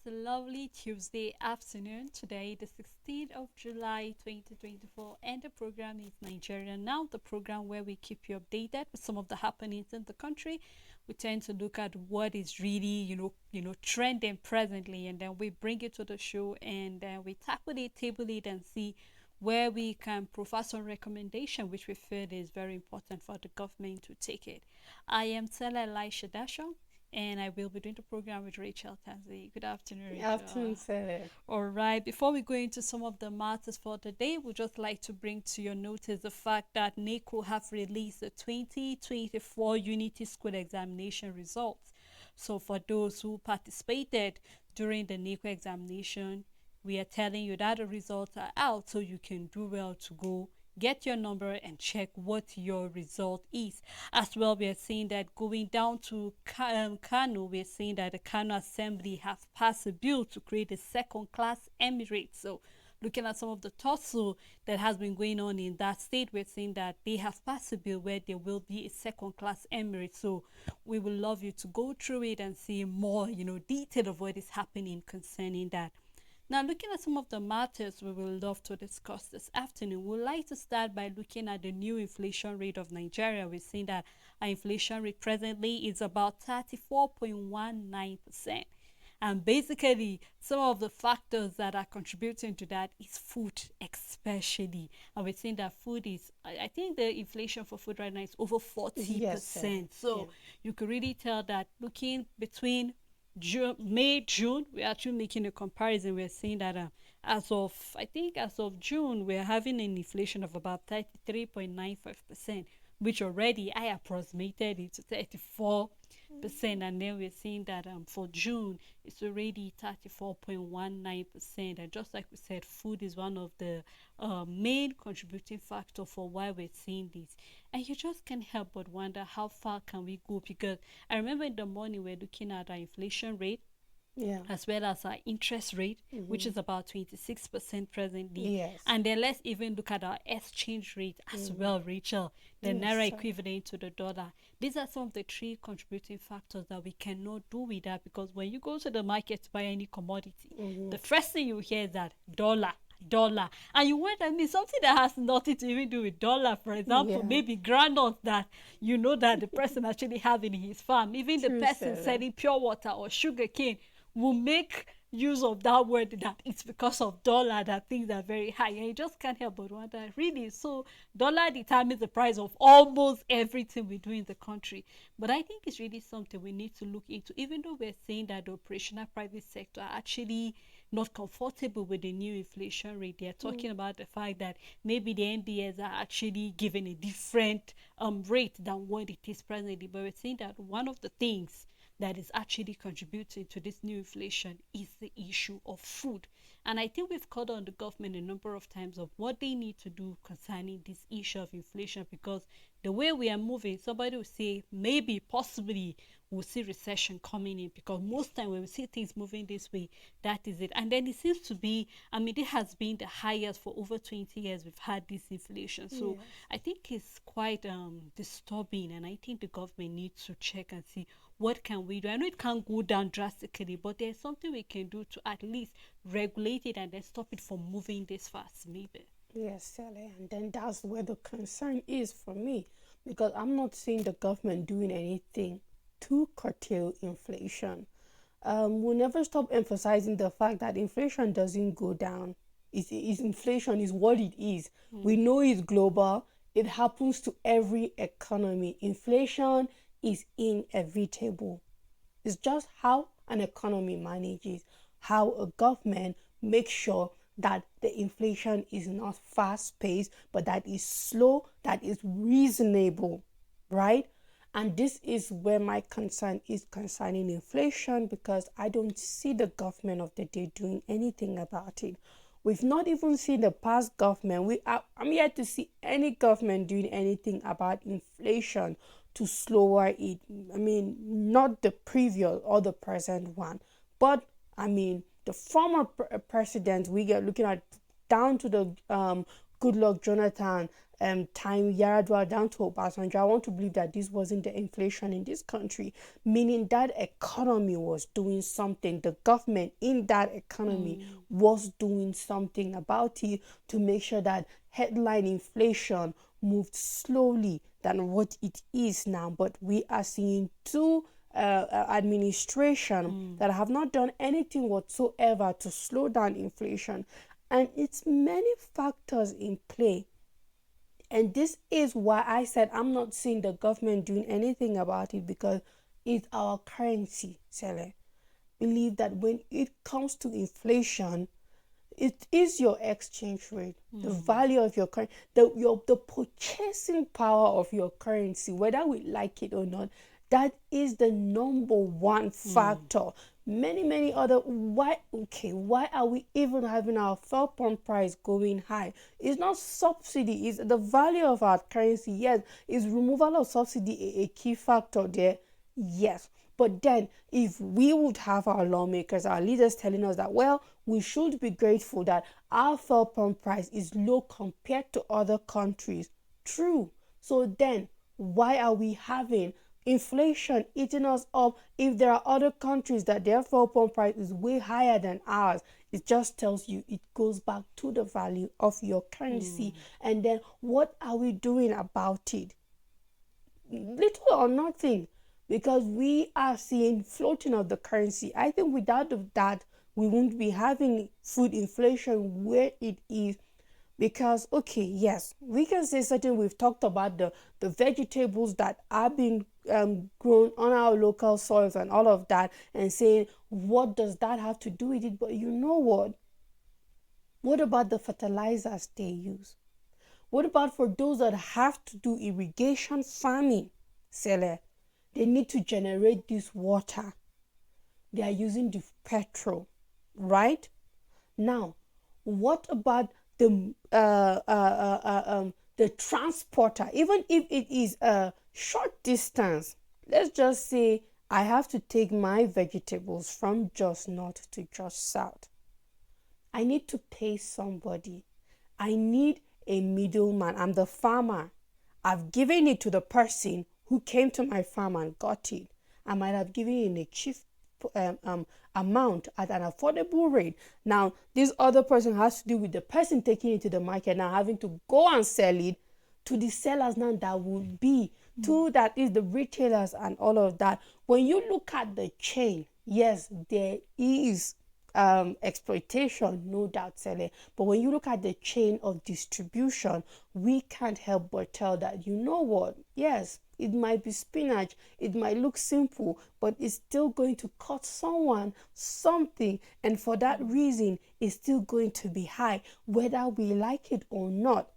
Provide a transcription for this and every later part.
a lovely Tuesday afternoon. Today, the 16th of July 2024, and the program is Nigeria Now, the program where we keep you updated with some of the happenings in the country. We tend to look at what is really, trending presently, and then we bring it to the show and then we tackle it, table it, and see where we can provide some recommendation which we feel is very important for the government to take it. I am Stella Elisha Dasha, and I will be doing the program with Rachel Tazi. Good afternoon, Afternoon, Rachel. Sarah. All right, before we go into some of the matters for the day, we'd just like to bring to your notice the fact that NACO have released the 2024 Unity School examination results. So, for those who participated during the NACO examination, we are telling you that the results are out so you can do well to go get your number and check what your result is. As well, we are seeing that going down to Kano, we are seeing that the Kano Assembly have passed a bill to create a second class emirate. So, looking at some of the tussle that has been going on in that state, we're seeing that they have passed a bill where there will be a second class emirate. So, we will love you to go through it and see more, detail of what is happening concerning that. Now, looking at some of the matters we will love to discuss this afternoon, we'd like to start by looking at the new inflation rate of Nigeria. We've seen that our inflation rate presently is about 34.19%. And basically, some of the factors that are contributing to that is food, especially. And we're seeing that food is, I think the inflation for food right now is over Yes, Sarah. 40%. Yeah. So you could really tell that looking between May, June, we're actually making a comparison. We're seeing that as of June, we're having an inflation of about 33.95%, which already I approximated it to 34%. And then we're seeing that for June, it's already 34.19%. And just like we said, food is one of the main contributing factor for why we're seeing this. And you just can't help but wonder how far can we go, because I remember in the morning we're looking at our inflation rate Yeah. as well as our interest rate, which Mm-hmm. is about 26% presently. Yes. And then let's even look at our exchange rate as Mm. well, Rachel, the Yes, naira Sarah. equivalent to the dollar. These are some of the three contributing factors that we cannot do without, because when you go to the market to buy any commodity, Mm-hmm. the first thing you hear is that dollar, and you wait, I mean, something that has nothing to even do with dollar, for example, Yeah. maybe groundnuts that you know that the person actually have in his farm, even the True, person Sarah. selling pure water or sugar cane will make use of that word that it's because of dollar that things are very high, and you just can't help but wonder, really. So dollar determines the price of almost everything we do in the country. But I think it's really something we need to look into, even though we're saying that the operational private sector are actually not comfortable with the new inflation rate. They're Mm. talking about the fact that maybe the NBS are actually given a different rate than what it is presently. But we're saying that one of the things that is actually contributing to this new inflation is the issue of food. And I think we've called on the government a number of times of what they need to do concerning this issue of inflation, because the way we are moving, somebody will say maybe possibly we'll see recession coming in, because most time when we see things moving this way, that is it. And then it seems to be, I mean, it has been the highest for over 20 years we've had this inflation. So Yes. I think it's quite disturbing, and I think the government needs to check and see what can we do. I know it can't go down drastically, but there's something we can do to at least regulate it and then stop it from moving this fast, maybe. Yes, Sarah. And then that's where the concern is for me, because I'm not seeing the government doing anything to curtail inflation. We'll never stop emphasizing the fact that inflation doesn't go down. Inflation is what it is. We Mm. know it's global. It happens to every economy. Inflation is inevitable. It's just how an economy manages, how a government makes sure that the inflation is not fast paced, but that is slow, that is reasonable, right? And this is where my concern is concerning inflation, because I don't see the government of the day doing anything about it. We've not even seen the past government. I'm yet to see any government doing anything about inflation to slower it. I mean, not the previous or the present one, but I mean, the former president we get looking at down to the Goodluck Jonathan time, Yaradua down to Obasanjo, I want to believe that this wasn't the inflation in this country, meaning that economy was doing something. The government in that economy was doing something about it to make sure that headline inflation moved slowly than what it is now. But we are seeing two administration that have not done anything whatsoever to slow down inflation, and it's many factors in play. And this is why I said I'm not seeing the government doing anything about it, because it's our currency, Sele. Believe that when it comes to inflation, it is your exchange rate, the value of your currency, the purchasing power of your currency, whether we like it or not. That is the number one factor. Many other, why are we even having our fuel pump price going high? It's not subsidy, it's the value of our currency. Yes, is removal of subsidy a key factor there? Yes. But then, if we would have our lawmakers, our leaders telling us that, well, we should be grateful that our fuel pump price is low compared to other countries. True. So then, why are we having inflation eating us up if there are other countries that their fuel pump price is way higher than ours? It just tells you, it goes back to the value of your currency. And then, what are we doing about it? Little or nothing, because we are seeing floating of the currency. I think without that, we won't be having food inflation where it is. Because, okay, yes, we can say certain, we've talked about the vegetables that are being grown on our local soils and all of that, and saying, what does that have to do with it? But you know what? What about the fertilizers they use? What about for those that have to do irrigation farming, Sele? They need to generate this water. They are using the petrol, right? Now, what about the transporter? Even if it is a short distance, let's just say I have to take my vegetables from Jos North to Jos South. I need to pay somebody. I need a middleman. I'm the farmer. I've given it to the person who came to my farm and got it. I might have given it in a cheap amount at an affordable rate. Now, this other person has to do with the person taking it to the market, now having to go and sell it to the sellers now that would be to, that is, the retailers and all of that. When you look at the chain, yes, there is exploitation, no doubt, Sele. But when you look at the chain of distribution, we can't help but tell that, you know what, yes, it might be spinach, it might look simple, but it's still going to cost someone something, and for that reason, it's still going to be high, whether we like it or not.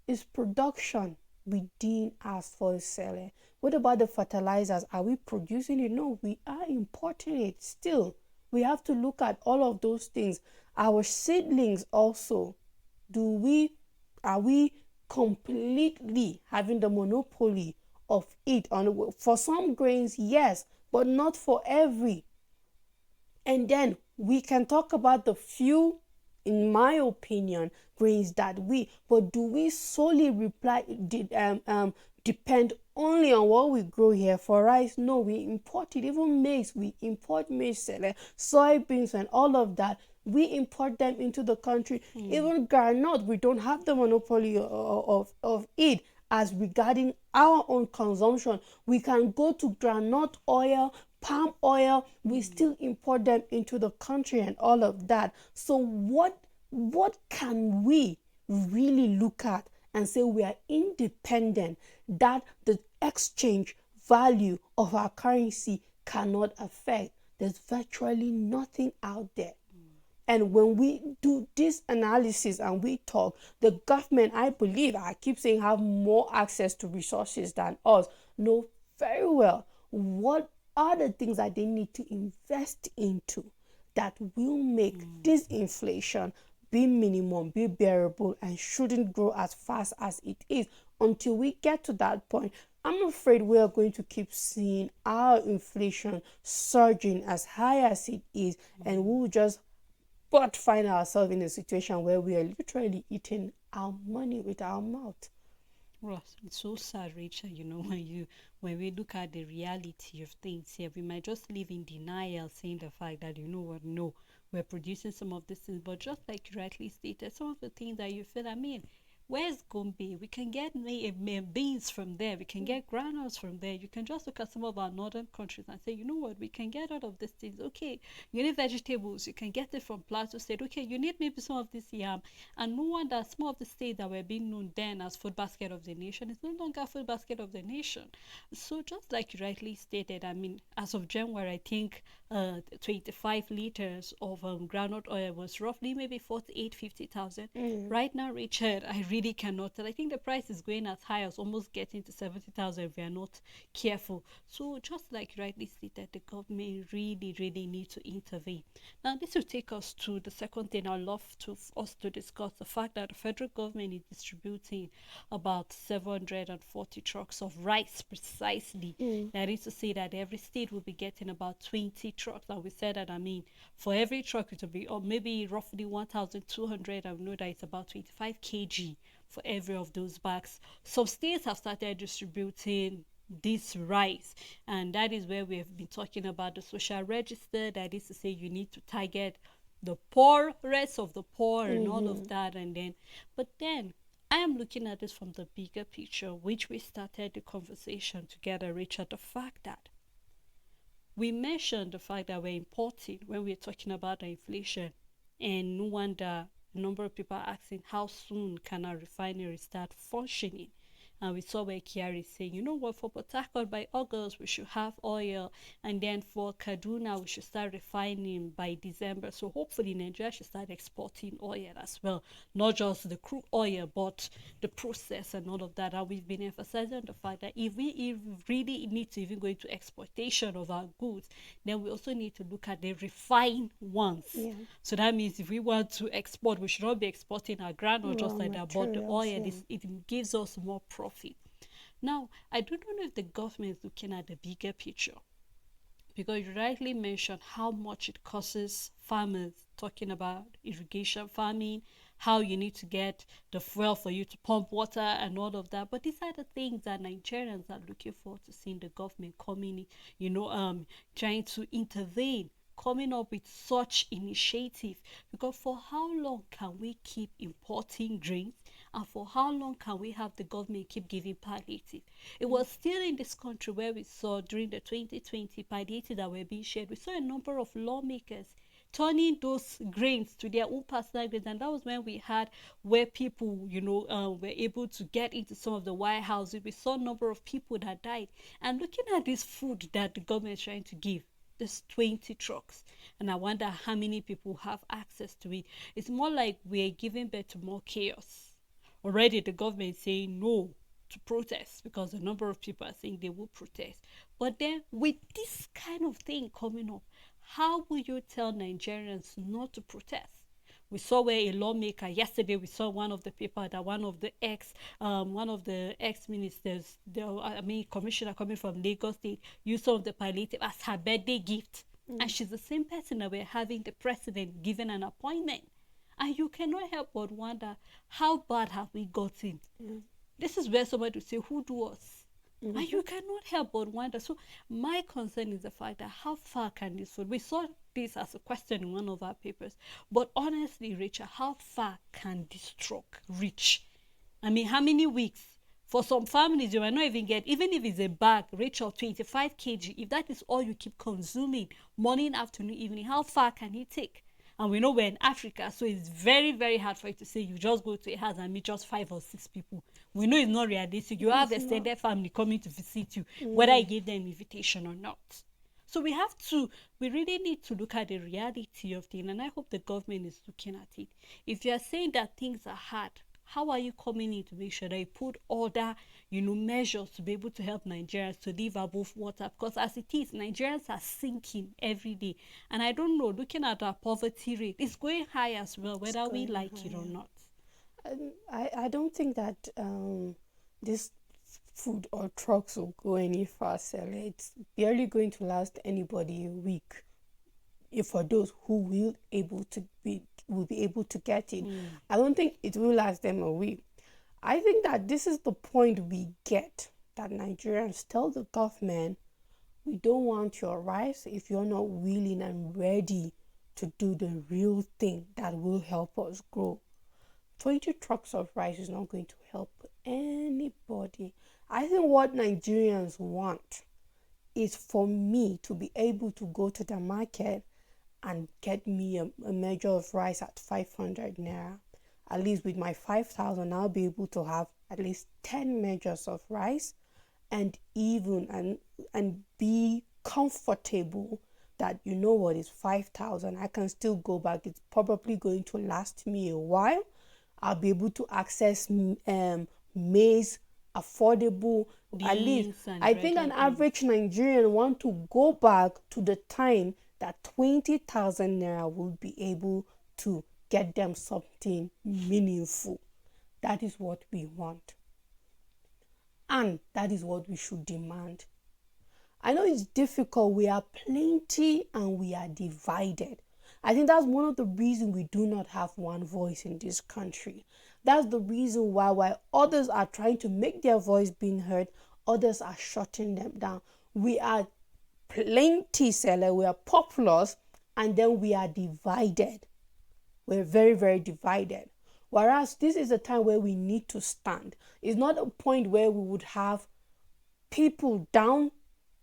It's production we didn't ask for, Sele. What about the fertilizers? Are we producing it? No, we are importing it still. We have to look at all of those things. Our seedlings also, are we completely having the monopoly of it? For some grains, yes, but not for every. And then we can talk about the few, in my opinion, grains that but do we solely depend only on what we grow here? For rice, no, we import it. Even maize, we import maize, soybeans and all of that, we import them into the country. Even groundnut, we don't have the monopoly of it. As regarding our own consumption, we can go to groundnut oil, palm oil, we still import them into the country and all of that. So what can we really look at and say we are independent, that the exchange value of our currency cannot affect? There's virtually nothing out there. And when we do this analysis and we talk, the government, I believe, I keep saying, have more access to resources than us, know very well what are the things that they need to invest into that will make this inflation be minimum, be bearable, and shouldn't grow as fast as it is. Until we get to that point, I'm afraid we are going to keep seeing our inflation surging as high as it is, and we'll just find ourselves in a situation where we are literally eating our money with our mouth. Well, it's so sad, Rachel, when we look at the reality of things here, we might just live in denial, saying the fact that, you know what, no, we're producing some of these things, but just like you rightly stated, some of the things that you feel, I mean, where's Gombe? We can get beans from there. We can get granules from there. You can just look at some of our northern countries and say, you know what, we can get out of these things. Okay, you need vegetables. You can get it from Plateau State. Okay, you need maybe some of this yam. And no wonder some of the states that were being known then as food basket of the nation is no longer food basket of the nation. So just like you rightly stated, I mean, as of January, I think 25 liters of groundnut oil was roughly maybe 48, 50,000. Right now, Richard, I really cannot tell. I think the price is going as high as almost getting to 70,000 if we are not careful. So just like you rightly stated, the government really, really need to intervene. Now, this will take us to the second thing I'd love to us to discuss, the fact that the federal government is distributing about 740 trucks of rice precisely. That is to say that every state will be getting about 20 trucks. And we said that, I mean, for every truck it will be or maybe roughly 1,200. I know that it's about 25 kg for every of those bags. Some states have started distributing this rice, and that is where we have been talking about the social register. That is to say, you need to target the poorest of the poor and all of that. And then, but then I am looking at this from the bigger picture, which we started the conversation together, Richard. The fact that we mentioned the fact that we're importing when we're talking about the inflation, and no wonder a number of people are asking how soon can our refinery start functioning. And we saw where Kiari is saying, you know what, for Port Harcourt by August we should have oil, and then for Kaduna we should start refining by December. So hopefully Nigeria should start exporting oil as well, not just the crude oil but the process and all of that. And we've been emphasizing the fact that if we really need to even go into exportation of our goods, then we also need to look at the refined ones. So that means if we want to export, we should not be exporting our ground just like that, but the oil it gives us more profit. Now, I don't know if the government is looking at the bigger picture, because you rightly mentioned how much it costs farmers, talking about irrigation farming, how you need to get the fuel for you to pump water and all of that. But these are the things that Nigerians are looking forward to seeing the government coming in, trying to intervene, coming up with such initiative. Because for how long can we keep importing grains, and for how long can we have the government keep giving palliative? It was still in this country where we saw during the 2020 palliative that were being shared, we saw a number of lawmakers turning those grains to their own personal grains. And that was when we had where people, were able to get into some of the White Houses. We saw a number of people that died. And looking at this food that the government is trying to give, there's 20 trucks, and I wonder how many people have access to it. It's more like we're giving birth to more chaos. Already the government is saying no to protest because a number of people are saying they will protest. But then with this kind of thing coming up, how will you tell Nigerians not to protest? We saw where a lawmaker yesterday. We saw one of the paper that one of the ex ministers, commissioner coming from Lagos State, used some of the palliative as her birthday gift, and she's the same person that we're having the president given an appointment, and you cannot help but wonder how bad have we gotten. This is where somebody will say, "Who do us?" And you cannot help but wonder. So my concern is the fact that how far can this food? We saw this as a question in one of our papers. But honestly, Rachel, how far can this truck reach? I mean, how many weeks? For some families, you might not even get, even if it's a bag, Rachel, 25 kg, if that is all you keep consuming, morning, afternoon, evening, how far can it take? And we know we're in Africa, so it's very, very hard for you to say you just go to a house and meet just 5 or 6 people. We know it's not realistic. You have extended family coming to visit you, whether I give them invitation or not. So we really need to look at the reality of things, and I hope the government is looking at it. If you are saying that things are hard, how are you coming in to make sure that you put other, measures to be able to help Nigerians to live above water? Because as it is, Nigerians are sinking every day. And I don't know, looking at our poverty rate, it's going high as well, whether we like it or not. I don't think that this food or trucks will go any faster. It's barely going to last anybody a week. if for those who will be able to get it. I don't think it will last them away. I think that this is the point we get, that Nigerians tell the government, we don't want your rice if you're not willing and ready to do the real thing that will help us grow. 20 trucks of rice is not going to help anybody. I think what Nigerians want is for me to be able to go to the market and get me a measure of rice at 500 naira. At least with my 5,000, I'll be able to have at least 10 measures of rice, and be comfortable that, you know what, is 5,000. I can still go back. It's probably going to last me a while. I'll be able to access maize, affordable. At least I think an average Nigerian want to go back to the time that 20,000 naira will be able to get them something meaningful. That is what we want. And that is what we should demand. I know it's difficult. We are plenty and we are divided. I think that's one of the reasons we do not have one voice in this country. That's the reason why, while others are trying to make their voice being heard, others are shutting them down. We are plenty, seller. We are populous, and then we are divided. We're very, very divided. Whereas this is a time where we need to stand. It's not a point where we would have people down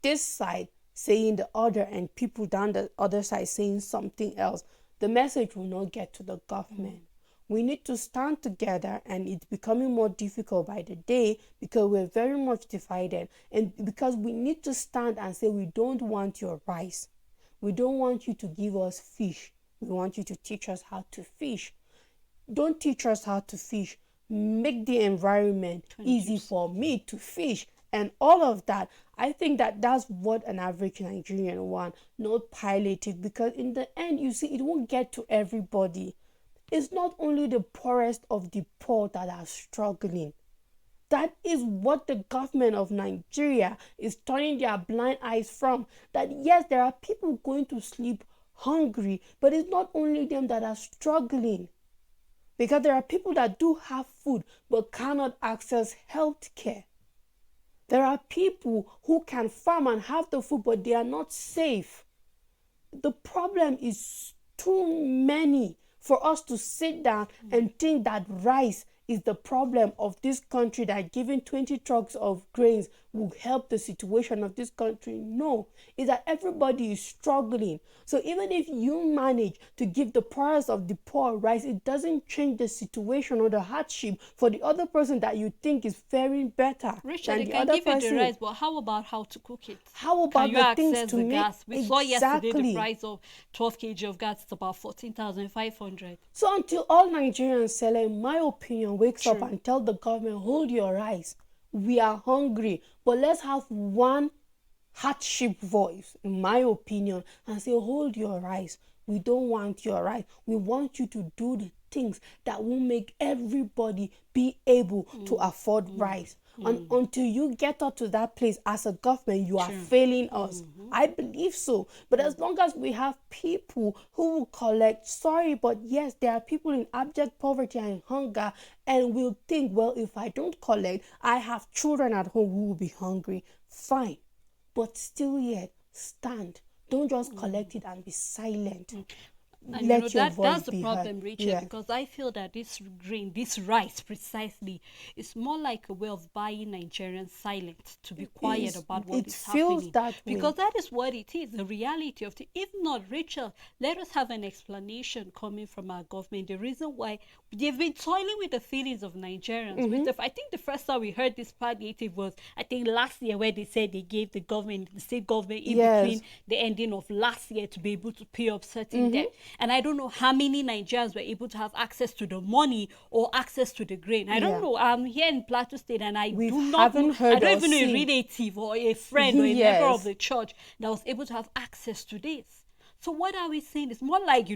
this side saying the other and people down the other side saying something else. The message will not get to the government. We need to stand together, and it's becoming more difficult by the day because we're very much divided, and because we need to stand and say, we don't want your rice. We don't want you to give us fish. We want you to teach us how to fish. Don't teach us how to fish. Make the environment easy for me to fish. And all of that, I think that that's what an average Nigerian wants, not palliative, because in the end, you see, it won't get to everybody. It's not only the poorest of the poor that are struggling. That is what the government of Nigeria is turning their blind eyes from. That yes, there are people going to sleep hungry, but it's not only them that are struggling. Because there are people that do have food but cannot access health care. There are people who can farm and have the food, but they are not safe. The problem is too many for us to sit down and think that rice is the problem of this country, that giving 20 trucks of grains will help the situation of this country. No, it's that everybody is struggling. So even if you manage to give the poorest of the poor rice, it doesn't change the situation or the hardship for the other person that you think is faring better. Richard, than they the can other give you the person. rice, but how about how to cook it? How about Can you the things access to the make? gas? We saw yesterday the Exactly. price of 12 kg of gas is about 14,500. So until all Nigerians, sell, in my opinion, wakes up True. and tell the government, hold your rice. We are hungry, but let's have one hardship voice, in my opinion, and say, hold your rice. We don't want your rice. We want you to do the things that will make everybody be able to afford rice. And until you get up to that place as a government, you are failing us. I believe so. But as long as we have people who will collect, sorry, but yes, there are people in abject poverty and hunger, and will think, well, if I don't collect, I have children at home who will be hungry. Fine. But still yet, stand. Don't just collect it and be silent. And Let your voice that's the be problem, heard. Richard, Yeah. because I feel that this grain, this rice precisely, is more like a way of buying Nigerians silent to be quiet is- about what it is feels happening. that way. Because that is what it is, the reality of it. If not, Richard, let us have an explanation coming from our government. The reason why they've been toiling with the feelings of Nigerians. I think the first time we heard this palliative was, I think, last year, where they said they gave the state government, in Yes. between the ending of last year, to be able to pay up certain debt. And I don't know how many Nigerians were able to have access to the money or access to the grain. I don't Yeah. know. I'm here in Plateau State, and I We do not haven't know. heard I don't or even know a seen. relative or a friend or a member Yes. of the church that was able to have access to this. So what are we saying? It's more like,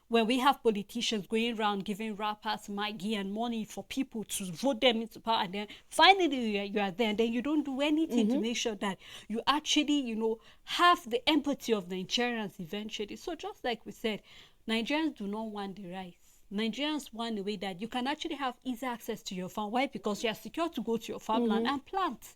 when we have politicians going around giving rappers Maggie and money for people to vote them into power, and then finally you are there, and then you don't do anything to make sure that you actually, have the empathy of Nigerians eventually. So just like we said, Nigerians do not want the rice. Nigerians want a way that you can actually have easy access to your farm. Why? Because you are secure to go to your farmland and plant.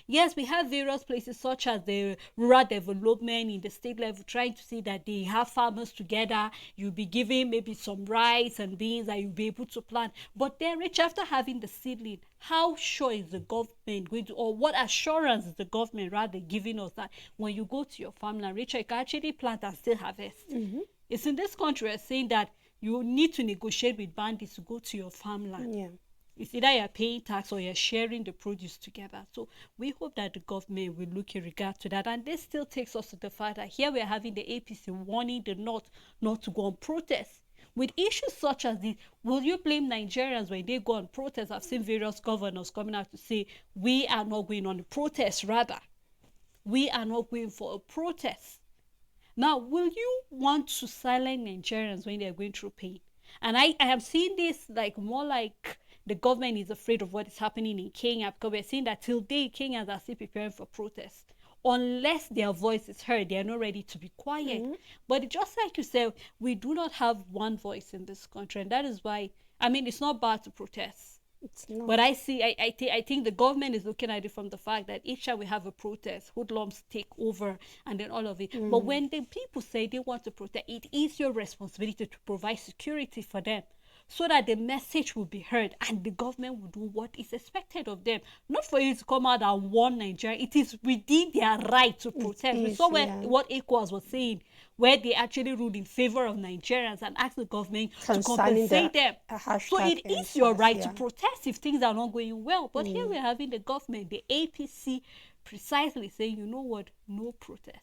Yes, we have various places such as the rural development in the state level, trying to see that they have farmers together. You'll be giving maybe some rice and beans that you'll be able to plant. But then, Rich, after having the seedling, how sure is the government going to, or what assurance is the government rather giving us that when you go to your farmland, Rich, you can actually plant and still harvest? It's in this country we're saying that you need to negotiate with bandits to go to your farmland. Yeah. It's either you're paying tax or you're sharing the produce together. So we hope that the government will look in regard to that. And this still takes us to the fact that here we're having the APC warning the North not to go on protest. With issues such as this, will you blame Nigerians when they go on protest? I've seen various governors coming out to say, we are not going on a protest, rather. We are not going for a protest. Now, will you want to silence Nigerians when they're going through pain? And I am seeing this like more like the government is afraid of what is happening in Kenya, because we're seeing that till date Kenyans are still preparing for protest. Unless their voice is heard, they are not ready to be quiet. But just like you said, we do not have one voice in this country, and that is why, it's not bad to protest. It's not. But I think the government is looking at it from the fact that each time we have a protest, hoodlums take over and then all of it. But when the people say they want to protest, it is your responsibility to provide security for them, so that the message will be heard and the government will do what is expected of them. Not for you to come out and warn Nigeria. It is within their right to protest. We saw what ECOWAS was saying, where they actually ruled in favor of Nigerians and asked the government to compensate them. So it is your right to protest if things are not going well. But here we're having the government, the APC, precisely saying, you know what, no protest.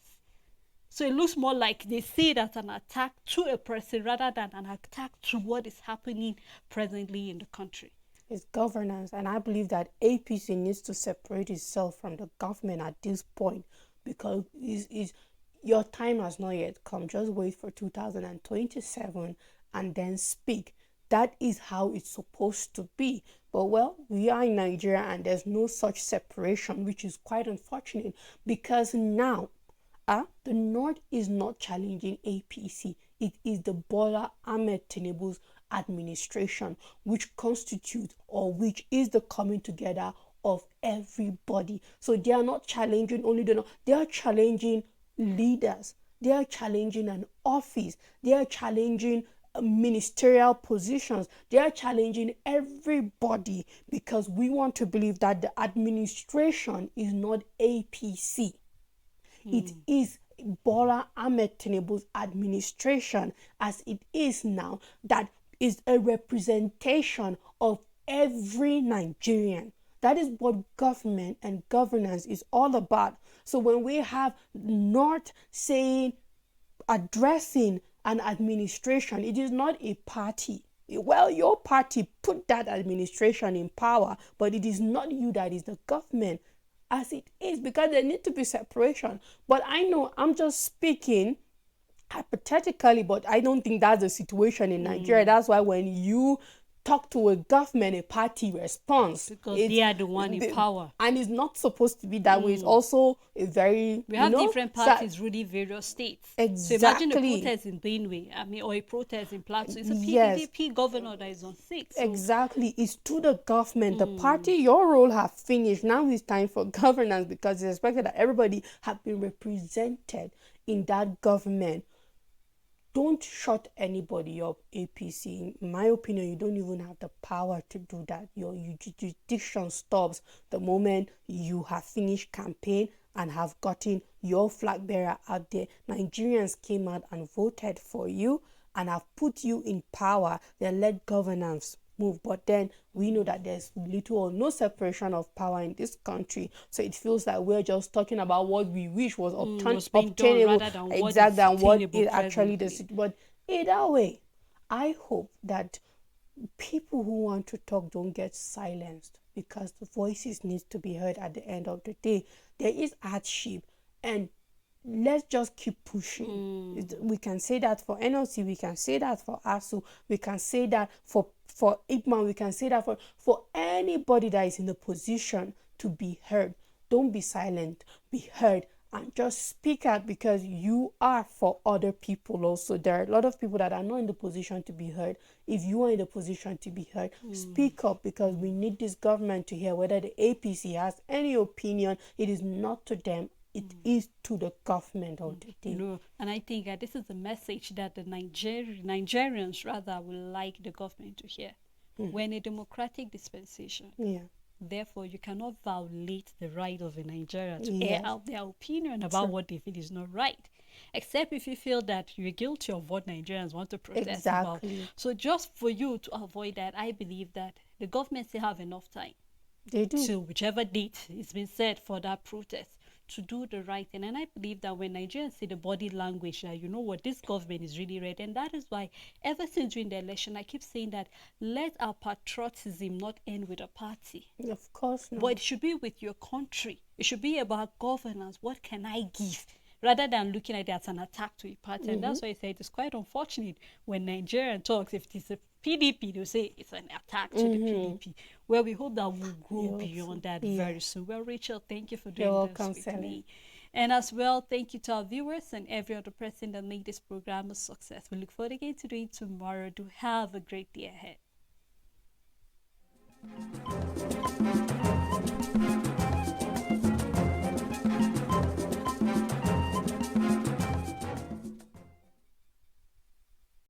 So it looks more like they see it as an attack to a person rather than an attack to what is happening presently in the country. It's governance, and I believe that APC needs to separate itself from the government at this point, because your time has not yet come. Just wait for 2027 and then speak. That is how it's supposed to be. But well, we are in Nigeria and there's no such separation, which is quite unfortunate, because now the North is not challenging APC. It is the Bola Ahmed Tinubu's administration, which constitutes, or which is the coming together of everybody. So they are not challenging only the North. They are challenging leaders. They are challenging an office. They are challenging ministerial positions. They are challenging everybody, because we want to believe that the administration is not APC. It is Bola Ahmed Tinubu's administration, as it is now, that is a representation of every Nigerian. That is what government and governance is all about. So when we have North saying, addressing an administration, it is not a party. Well, your party put that administration in power, but it is not you that is the government, as it is, because there need to be separation. But I know I'm just speaking hypothetically, but I don't think that's the situation in Nigeria. That's why when you talk to a government, a party responds, because they are the one in power, and it's not supposed to be that way. It's also a very, we have different parties ruling various states. Exactly. So imagine a protest in Benue, or a protest in Plateau. It's a PDP governor that is on 6. So. Exactly. It's to the government. The party, your role have finished. Now it's time for governance, because it's expected that everybody have been represented in that government. Don't shut anybody up, APC. In my opinion, you don't even have the power to do that. Your jurisdiction stops the moment you have finished campaign and have gotten your flag bearer out there. Nigerians came out and voted for you and have put you in power. Then let governance move. But then we know that there's little or no separation of power in this country. So it feels like we're just talking about what we wish was obtainable, exactly, and what is actually the situation. But either way, I hope that people who want to talk don't get silenced, because the voices need to be heard at the end of the day. There is hardship, and let's just keep pushing. We can say that for NLC, we can say that for ASU, we can say that for IPMAN, we can say that for anybody that is in a position to be heard. Don't be silent, be heard, and just speak out, because you are for other people also. There are a lot of people that are not in the position to be heard. If you are in the position to be heard, speak up, because we need this government to hear. Whether the APC has any opinion, it is not to them, it is to the government of the day. And I think this is a message that the Nigerians rather will like the government to hear. We're in a democratic dispensation. Yeah. Therefore, you cannot violate the right of a Nigerian to air out their opinion about what they feel is not right, except if you feel that you're guilty of what Nigerians want to protest about. So just for you to avoid that, I believe that the government still have enough time. They do. So whichever date it's been set for that protest, to do the right thing. And I believe that when Nigerians see the body language, that you know what, this government is really ready. And that is why ever since during the election, I keep saying that let our patriotism not end with a party. Of course not. But it should be with your country. It should be about governance. What can I give? Rather than looking at it as an attack to a party. And that's why I say it is quite unfortunate when Nigerian talks, if it is a PDP, they'll say it's an attack to the PDP. Well, we hope that we'll grow beyond that very soon. Well, Rachel, thank you for doing this with me. And as well, thank you to our viewers and every other person that made this program a success. We look forward again to doing tomorrow. Do have a great day ahead.